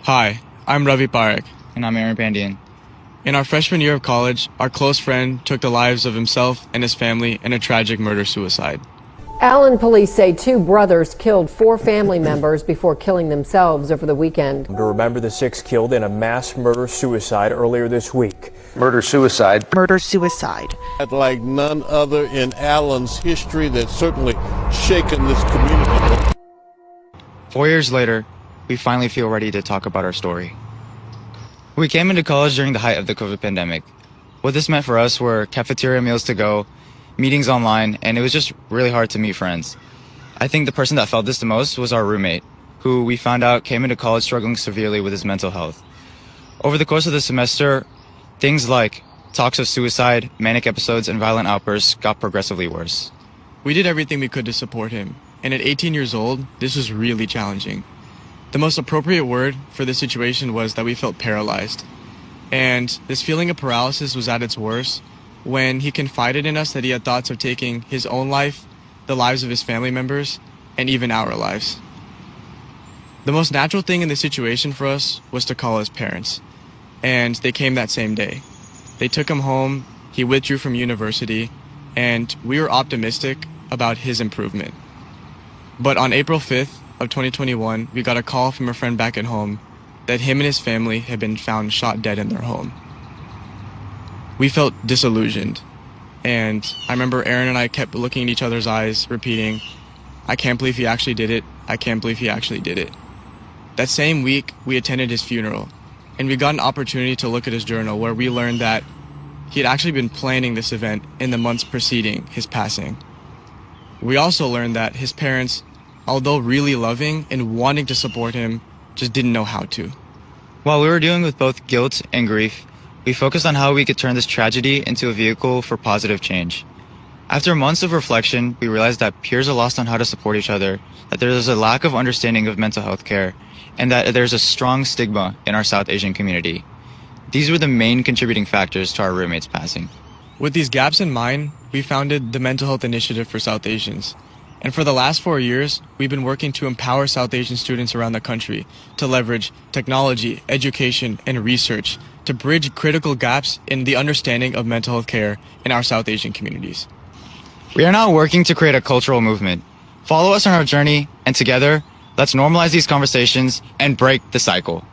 Hi, I'm Ravi Parekh. And I'm Aaron Pandian. In our freshman year of college, our close friend took the lives of himself and his family in a tragic murder-suicide. Allen police say two brothers killed four family members before killing themselves over the weekend. To remember the six killed in a mass murder-suicide earlier this week. Murder-suicide. Murder-suicide. Like none other in Allen's history that's certainly shaken this community. 4 years later, we finally feel ready to talk about our story. We came into college during the height of the COVID pandemic. What this meant for us were cafeteria meals to go, meetings online, and it was just really hard to meet friends. I think the person that felt this the most was our roommate, who we found out came into college struggling severely with his mental health. Over the course of the semester, things like talks of suicide, manic episodes, and violent outbursts got progressively worse. We did everything we could to support him, and at 18 years old, this was really challenging. The most appropriate word for this situation was that we felt paralyzed. And this feeling of paralysis was at its worst when he confided in us that he had thoughts of taking his own life, the lives of his family members, and even our lives. The most natural thing in this situation for us was to call his parents, and they came that same day. They took him home, he withdrew from university, and we were optimistic about his improvement. But on April 5th of 2021, we got a call from a friend back at home that him and his family had been found shot dead in their home. We felt disillusioned, and I remember Aaron and I kept looking in each other's eyes, repeating, "I can't believe he actually did it. I can't believe he actually did it." That same week, we attended his funeral, and we got an opportunity to look at his journal where we learned that he had actually been planning this event in the months preceding his passing. We also learned that his parents, although really loving and wanting to support him, just didn't know how to. While we were dealing with both guilt and grief, we focused on how we could turn this tragedy into a vehicle for positive change. After months of reflection, we realized that peers are lost on how to support each other, that there is a lack of understanding of mental health care, and that there's a strong stigma in our South Asian community. These were the main contributing factors to our roommate's passing. With these gaps in mind, we founded the Mental Health Initiative for South Asians. And for the last 4 years, we've been working to empower South Asian students around the country to leverage technology, education, and research to bridge critical gaps in the understanding of mental health care in our South Asian communities. We are now working to create a cultural movement. Follow us on our journey, and together, let's normalize these conversations and break the cycle.